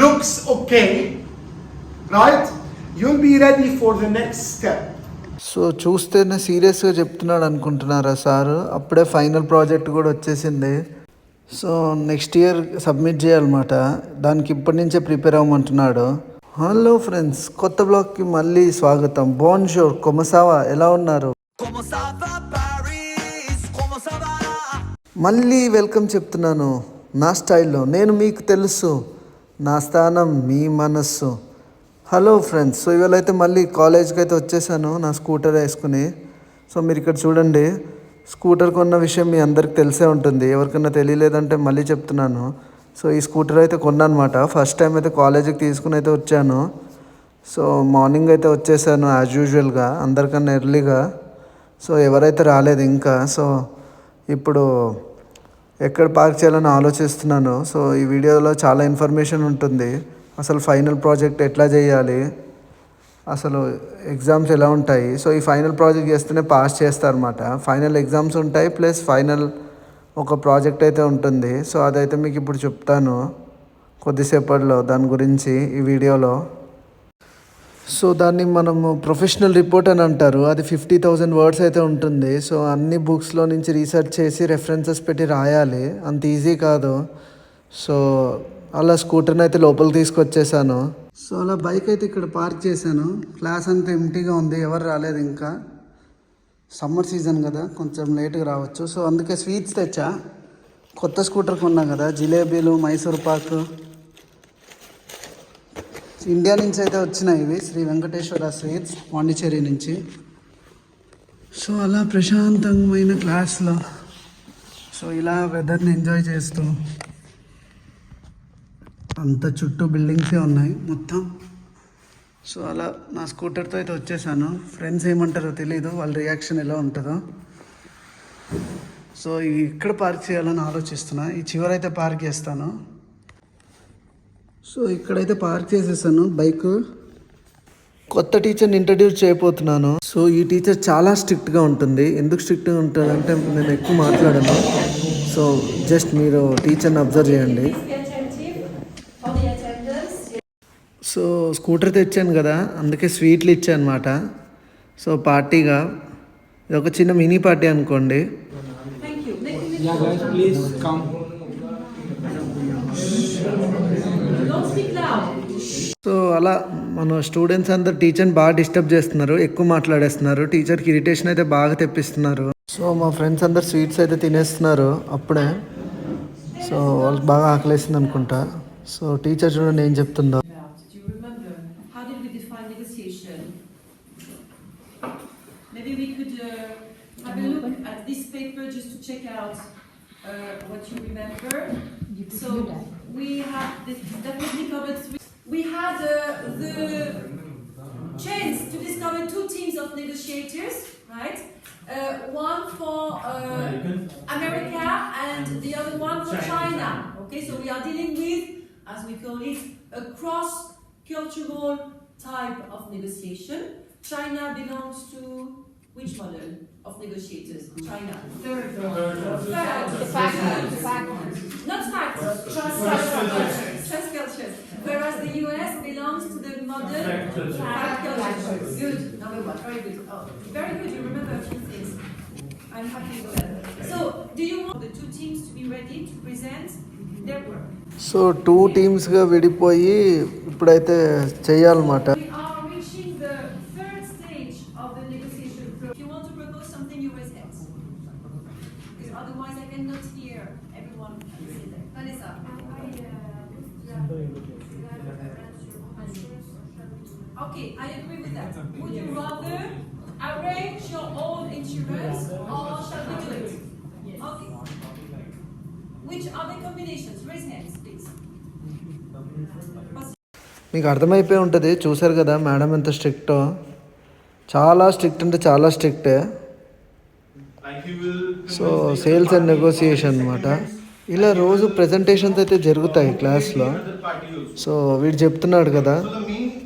looks okay, right? You'll be ready for the next step. So చూస్తేనే సీరియస్గా చెప్తున్నాడు అనుకుంటున్నారా సార్? అప్పుడే ఫైనల్ ప్రాజెక్ట్ కూడా వచ్చేసింది. సో నెక్స్ట్ ఇయర్ సబ్మిట్ చేయాలన్నమాట. దానికి ఇప్పటి నుంచే ప్రిపేర్ అవ్వమంటున్నాడు. హలో ఫ్రెండ్స్, కొత్త బ్లాగ్కి మళ్ళీ స్వాగతం. బోన్జోర్, కొమసావా, ఎలా ఉన్నారు? మళ్ళీ వెల్కమ్ చెప్తున్నాను నా స్టైల్లో. నేను మీకు తెలుసు, నా స్థానం మీ మనస్సు. హలో ఫ్రెండ్స్, సో ఇవాళ అయితే మళ్ళీ కాలేజ్కి అయితే వచ్చేసాను నా స్కూటర్ వేసుకుని. సో మీరు ఇక్కడ చూడండి, స్కూటర్ కొన్న విషయం మీ అందరికి తెలిసే ఉంటుంది. ఎవరికైనా తెలియలేదంటే మళ్ళీ చెప్తున్నాను. సో ఈ స్కూటర్ అయితే కొన్నానమాట. ఫస్ట్ టైం అయితే కాలేజీకి తీసుకుని అయితే వచ్చాను. సో మార్నింగ్ అయితే వచ్చేసాను యాజ్ యూజువల్గా, అందరికన్నా ఎర్లీగా. సో ఎవరైతే రాలేదు ఇంకా. సో ఇప్పుడు ఎక్కడ పార్క్ చేయాలని ఆలోచిస్తున్నాను. సో ఈ వీడియోలో చాలా ఇన్ఫర్మేషన్ ఉంటుంది. అసలు ఫైనల్ ప్రాజెక్ట్ ఎట్లా చేయాలి, అసలు ఎగ్జామ్స్ ఎలా ఉంటాయి. సో ఈ ఫైనల్ ప్రాజెక్ట్ చేస్తేనే పాస్ చేస్తారన్నమాట. ఫైనల్ ఎగ్జామ్స్ ఉంటాయి, ప్లస్ ఫైనల్ ఒక ప్రాజెక్ట్ అయితే ఉంటుంది. సో అదైతే మీకు ఇప్పుడు చెప్తాను కొద్దిసేపట్లో దాని గురించి ఈ వీడియోలో. సో దాన్ని మనము ప్రొఫెషనల్ రిపోర్ట్ అని అంటారు. అది 50,000 వర్డ్స్ అయితే ఉంటుంది. సో అన్ని బుక్స్లో నుంచి రీసెర్చ్ చేసి రెఫరెన్సెస్ పెట్టి రాయాలి. అంత ఈజీ కాదు. సో అలా స్కూటర్ని అయితే లోపలికి తీసుకొచ్చేసాను. సో అలా బైక్ అయితే ఇక్కడ పార్క్ చేశాను. క్లాస్ అంతా ఎంటీగా ఉంది, ఎవరు రాలేదు ఇంకా. సమ్మర్ సీజన్ కదా, కొంచెం లేట్గా రావచ్చు. సో అందుకే స్వీట్స్ తెచ్చా. కొత్త స్కూటర్ కొన్నా కదా, జిలేబీలు, మైసూర్ పాక్ ఇండియా నుంచి అయితే వచ్చినాయి ఇవి. శ్రీ వెంకటేశ్వర స్వీట్స్, పాండిచేరి నుంచి. సో అలా ప్రశాంతమైన క్లాస్లో, సో ఇలా వెదర్ని ఎంజాయ్ చేస్తూ, అంత చుట్టూ బిల్డింగ్సే ఉన్నాయి మొత్తం. సో అలా నా స్కూటర్తో అయితే వచ్చేసాను. ఫ్రెండ్స్ ఏమంటారో తెలీదు, వాళ్ళ రియాక్షన్ ఎలా ఉంటుందో. సో ఇక్కడ పార్క్ చేయాలని ఆలోచిస్తున్నా. ఈ చివరైతే పార్క్ చేస్తాను. సో ఇక్కడైతే పార్క్ చేసేసాను బైక్. కొత్త టీచర్ని ఇంట్రడ్యూస్ చేయబోతున్నాను. సో ఈ టీచర్ చాలా స్ట్రిక్ట్గా ఉంటుంది. ఎందుకు స్ట్రిక్ట్గా ఉంటుందంటే నేను ఎక్కువ మాట్లాడను. సో జస్ట్ మీరు టీచర్ని అబ్జర్వ్ చేయండి. సో స్కూటర్ తెచ్చాను కదా, అందుకే స్వీట్లు ఇచ్చాను అనమాట. సో పార్టీగా, ఇది ఒక చిన్న మినీ పార్టీ అనుకోండి. సో అలా మన స్టూడెంట్స్ అందరు టీచర్ని బాగా డిస్టర్బ్ చేస్తున్నారు, ఎక్కువ మాట్లాడేస్తున్నారు. టీచర్కి ఇరిటేషన్ అయితే బాగా తెప్పిస్తున్నారు. సో మా ఫ్రెండ్స్ అందరు స్వీట్స్ అయితే తినేస్తున్నారు అప్పుడే. సో వాళ్ళకి బాగా ఆకలేసింది అనుకుంటా. సో టీచర్ చూడండి ఏం చెప్తుందో. What you remember. So we have definitely covered three. We had the chance to discover two teams of negotiators, right? One for America and the other one for China. Okay, so we are dealing with, as we call it, a cross-cultural type of negotiation. China belongs to which model of negotiators? China. Third. Not fact. Trust cultures. Whereas the US belongs to the model fact culture. Good. Number one. Very good. Oh, very good. You remember a few things. I'm happy with that. So, do you want the two teams to be ready to present their work? So 2 టీమ్స్గా విడిపోయి ఇప్పుడైతే చేయాలన్నమాట. Otherwise, I cannot hear everyone. Vanessa. Okay, I agree with that. Would you rather arrange your own insurance or shall we do it? Okay. Which are the combinations? Raise hands, please. మీకు అర్థమైపోయి ఉంటుంది, చూసారు కదా madam ఎంత స్ట్రిక్టో. చాలా strict అంటే చాలా స్ట్రిక్టే. So sales and negotiation అనమాట. ఇలా రోజు ప్రజెంటేషన్స్ అయితే జరుగుతాయి క్లాస్లో. సో వీడు చెప్తున్నాడు కదా,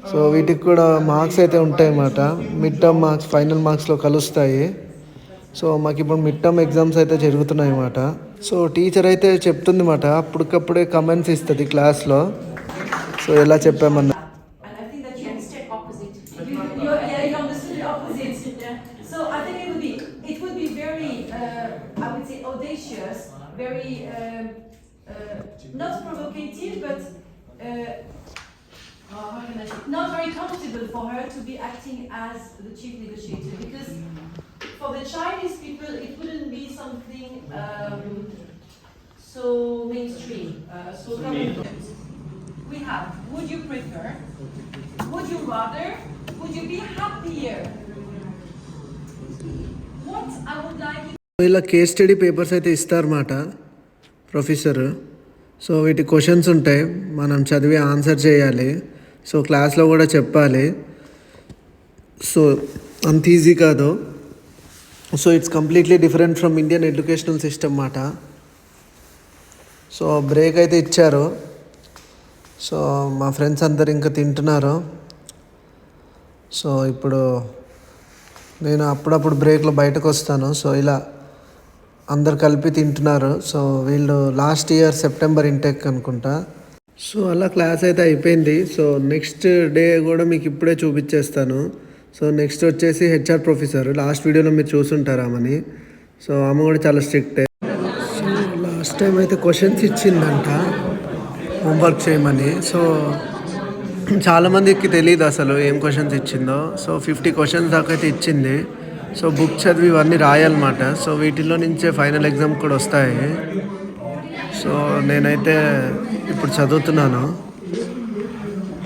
సో వీటికి కూడా మార్క్స్ అయితే ఉంటాయి అన్నమాట. మిడ్ టర్మ్ మార్క్స్ ఫైనల్ మార్క్స్లో కలుస్తాయి. సో మాకు ఇప్పుడు మిడ్ టర్మ్ ఎగ్జామ్స్ అయితే జరుగుతున్నాయి అన్నమాట. సో టీచర్ అయితే చెప్తుంది అన్నమాట, అప్పటికప్పుడే కమెంట్స్ ఇస్తుంది క్లాస్లో. సో ఎలా చెప్పామన్నా. And I think that you understand opposite. You understood the opposite. Yeah. So I think it would be very, I would say, audacious, very not provocative, but how can I say, not very comfortable for her to be acting as the chief negotiator, because for the Chinese people it wouldn't be something so mainstream, so common. We have, would you prefer, would you rather, would you be happier? What I would like you. ఇలా case study papers అయితే ఇస్తారన్నమాట professor. So వీటి questions ఉంటాయి, మనం చదివి answer చేయాలి. So క్లాస్లో కూడా చెప్పాలి. సో అంత ఈజీ కాదు. So it's completely different from Indian educational system అన్నమాట. సో బ్రేక్ అయితే ఇచ్చారు. సో మా ఫ్రెండ్స్ అందరు ఇంకా తింటున్నారు. సో ఇప్పుడు నేను అప్పుడప్పుడు బ్రేక్లో బయటకు వస్తాను. సో ఇలా అందరు కలిపి తింటున్నారు. సో వీళ్ళు లాస్ట్ ఇయర్ సెప్టెంబర్ ఇంటెక్ అనుకుంటా. సో అలా క్లాస్ అయితే అయిపోయింది. సో నెక్స్ట్ డే కూడా మీకు ఇప్పుడే చూపించేస్తాను. సో నెక్స్ట్ వచ్చేసి హెచ్ఆర్ ప్రొఫెసర్. లాస్ట్ వీడియోలో మీరు చూసుంటారు ఆమెని. సో ఆమె కూడా చాలా స్ట్రిక్టే. సో లాస్ట్ టైం అయితే క్వశ్చన్స్ ఇచ్చిందంట హోంవర్క్ చేయమని. సో చాలామందికి తెలియదు అసలు ఏం క్వశ్చన్స్ ఇచ్చిందో. సో 50 క్వశ్చన్స్ దాకా అయితే ఇచ్చింది. సో బుక్ చదివి ఇవన్నీ రాయాలన్నమాట. సో వీటిలో నుంచే ఫైనల్ ఎగ్జామ్ కూడా వస్తాయి. సో నేనైతే ఇప్పుడు చదువుతున్నాను.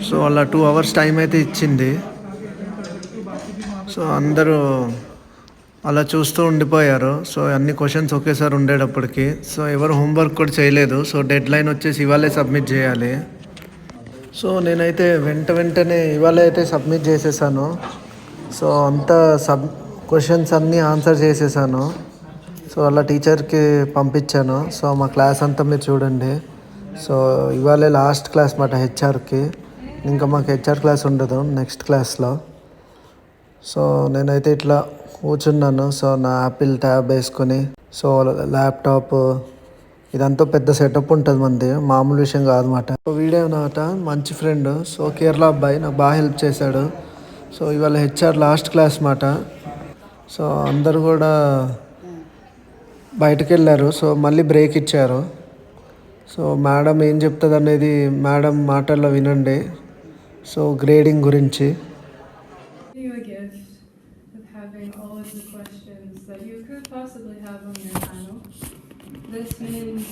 సో అలా 2 hours టైం అయితే ఇచ్చింది. సో అందరూ అలా చూస్తూ ఉండిపోయారు. సో అన్ని క్వశ్చన్స్ ఒకేసారి ఉండేటప్పటికి. సో ఎవరు హోంవర్క్ కూడా చేయలేదు. సో డెడ్ లైన్ వచ్చేసి ఇవాళే సబ్మిట్ చేయాలి. సో నేనైతే వెంటనే ఇవాళ అయితే సబ్మిట్ చేసేసాను. సో అంతా క్వశ్చన్స్ అన్నీ ఆన్సర్ చేసేసాను. సో అలా టీచర్కి పంపించాను. సో మా క్లాస్ అంతా మీరు చూడండి. సో ఇవాళే లాస్ట్ క్లాస్ మాట హెచ్ఆర్కి. ఇంకా మాకు హెచ్ఆర్ క్లాస్ ఉండదు నెక్స్ట్ క్లాస్లో. సో నేనైతే ఇట్లా కూర్చున్నాను. సో నా యాపిల్ ట్యాబ్ వేసుకొని, సో ల్యాప్టాప్ ఇదంతా పెద్ద సెటప్ ఉంటుంది మనది, మామూలు విషయం కాదన్నమాట. సో వీడియో నాట మంచి ఫ్రెండ్. సో కేరళ అబ్బాయి నాకు బాగా హెల్ప్ చేశాడు. సో ఇవాళ హెచ్ఆర్ లాస్ట్ క్లాస్ మాట. సో అందరు కూడా బయటకు వెళ్ళారు. సో మళ్ళీ బ్రేక్ ఇచ్చారు. సో మేడం ఏం చెప్తుంది అనేది మేడం మాటల్లో వినండి. సో గ్రేడింగ్ గురించి. You a gift of having all of the questions that you could possibly have on your panel. This means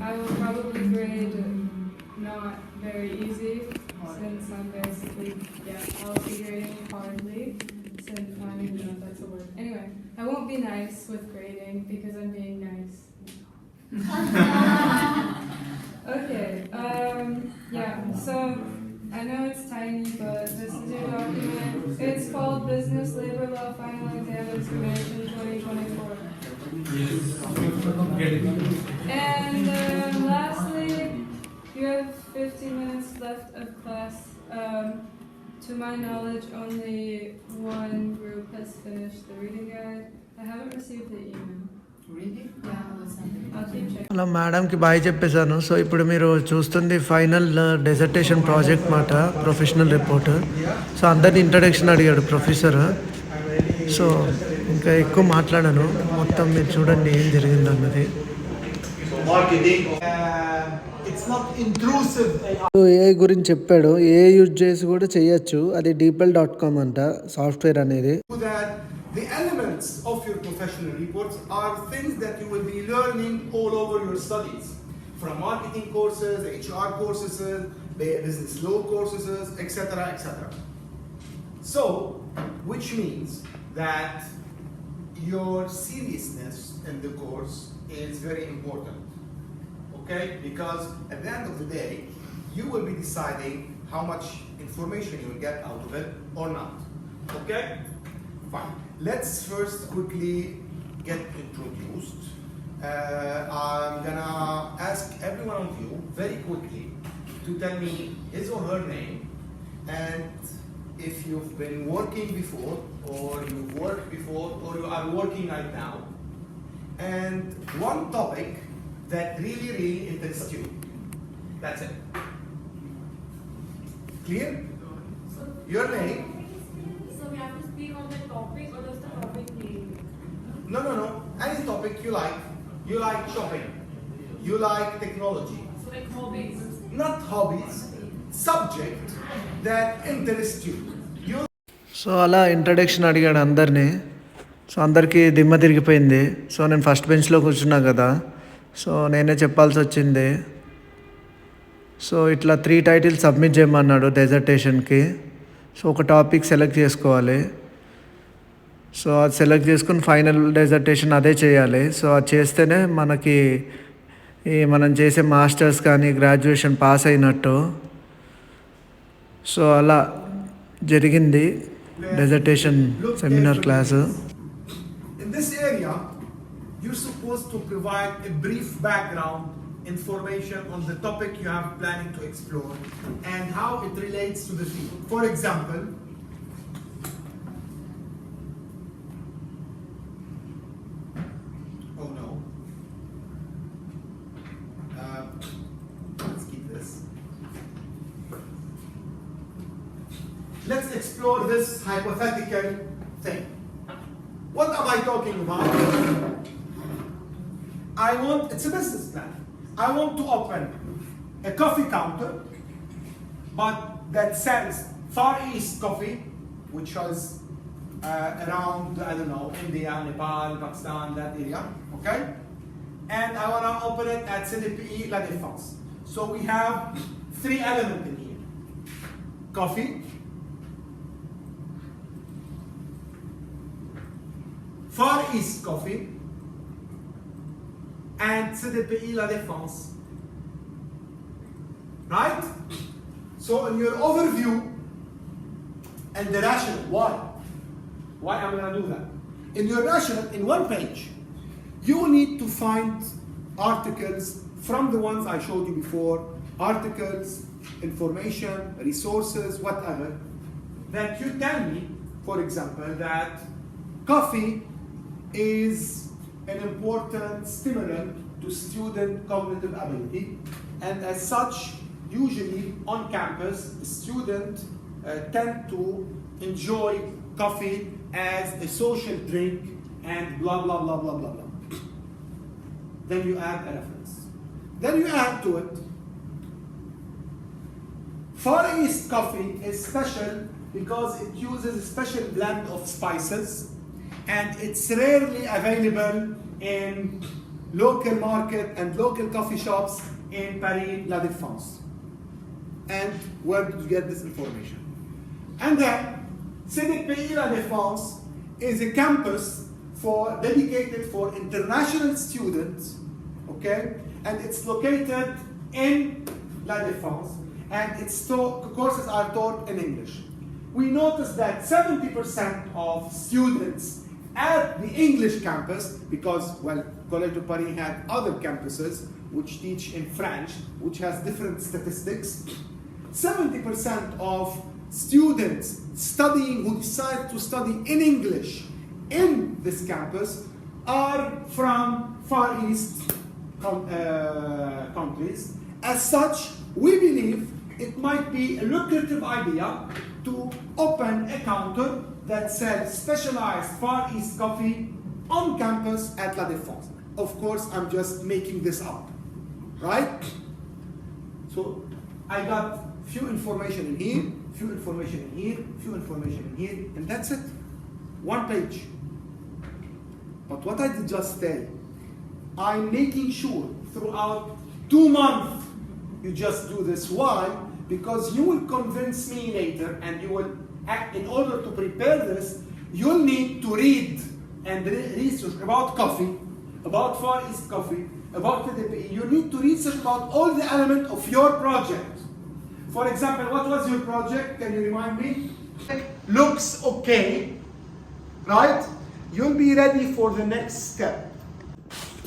I will probably grade not very easy, since I'm basically I'll be grading hardly, since I don't even know if that's a word. Anyway, I won't be nice with grading because I'm being nice. Okay. So I know it's tiny, but this is your document. It's called Business Labor Law Final Exam Examination 2024. And lastly, you have 15 minutes left of class. To my knowledge, only one group has finished the reading guide. I haven't received the email. Really? Yeah, I'll keep checking. అలా మేడంకి bye చెప్పేశాను. So ఇప్పుడు మీరు చూస్తుంది final dissertation project మాట, professional report. So అందరిని introduction అడిగాడు professor. So ఇంకా ఎక్కువ మాట్లాడాను, మొత్తం మీరు చూడండి ఏం జరిగింది అన్నది. సో ఏఐ గురించి చెప్పాడు. ఏఐ యూజ్ చేసి కూడా చేయొచ్చు. అది DeepL.com అంట సాఫ్ట్వేర్ అనేది. The elements of your professional reports are things that you will be learning all over your studies, from marketing courses, HR courses, business law courses, etc., etc. So, which means that your seriousness in the course is very important, okay? Because at the end of the day, you will be deciding how much information you will get out of it or not, okay? Fine. Let's first quickly get introduced. I'm gonna ask every one of you very quickly to tell me his or her name, and if you've been working before, or you've worked before, or you are working right now, and one topic that really interests you. That's it. Clear? Your name? So we have to speak on the topic or does the topic name? No. Any topic you like. You like shopping. You like technology. So like hobbies. Not hobbies. Subject that interests you. You so అలా introduction అడిగాడు అందరినీ. So అందరికీ దిమ్మ తిరిగిపోయింది. So నేను first బెంచ్లో కూర్చున్నా కదా, సో నేనే చెప్పాల్సి వచ్చింది. సో ఇట్లా 3 టైటిల్స్ సబ్మిట్ చేయమన్నాడు డెజర్టేషన్కి. సో ఒక టాపిక్ సెలెక్ట్ చేసుకోవాలి. సో అది సెలెక్ట్ చేసుకుని ఫైనల్ డెజర్టేషన్ అదే చేయాలి. సో అది చేస్తేనే మనకి మనం చేసే మాస్టర్స్ కానీ గ్రాడ్యుయేషన్ పాస్ అయినట్టు. సో అలా జరిగింది dissertation seminar class. in this area, you're supposed to provide a brief background information on the topic you have planning to explore and how it relates to the field. For example, oh no, let's keep this. Let's explore this hypothetical thing. What am I talking about? It's a business plan. I want to open a coffee counter, but that sells Far East coffee, which is around, I don't know, India, Nepal, Pakistan, that area, okay? And I want to open it at CDPE La Défense. So we have 3 elements in here. Coffee, Far East coffee, and CDPE La Défense. Right? So in your overview and the rationale, why am I going to do that? In your rationale, in one page, you need to find articles from the ones I showed you before, articles, information, resources, whatever, that you tell me, for example, that coffee is an important stimulant to student cognitive ability, and as such, usually on campus, students tend to enjoy coffee as a social drink and blah blah blah blah blah blah. Then you add a reference. Then you add to it, Far East coffee is special because it uses a special blend of spices, and it's rarely available in local market and local coffee shops in Paris, La Défense. And where did you get this information? And then, CDPE La Défense is a campus dedicated for international students, okay? And it's located in La Défense, and its courses are taught in English. We noticed that 70% of students at the English campus, because, well, Collège de Paris had other campuses which teach in French, which has different statistics. 70% of students who decide to study in English in this campus are from Far East countries. As such, we believe it might be a lucrative idea to open a counter that sells specialized Far East coffee on campus at La Défense. Of course, I'm just making this up, right? So I got few information in here, few information in here, few information in here, and that's it. One page. But what I did just say, I'm making sure throughout 2 months you just do this. Why? Because you will convince me later, and you will in order to prepare this, you'll need to read and research about coffee, about Far East coffee, about TDPE. You need to research about all the elements of your project. For example, what was your project? Can you remind me? Looks okay, right? You'll be ready for the next step.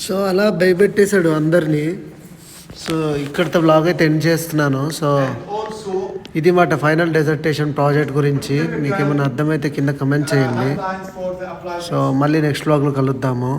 So అలా భయపెట్టేశాడు అందరినీ. So ఇక్కడితో blog అయితే end చేస్తున్నాను. So ఇది మాట final dissertation project గురించి. మీకు ఏమైనా అర్థమైతే కింద కమెంట్ చేయండి. సో మళ్ళీ నెక్స్ట్ బ్లాగ్లో కలుద్దాము.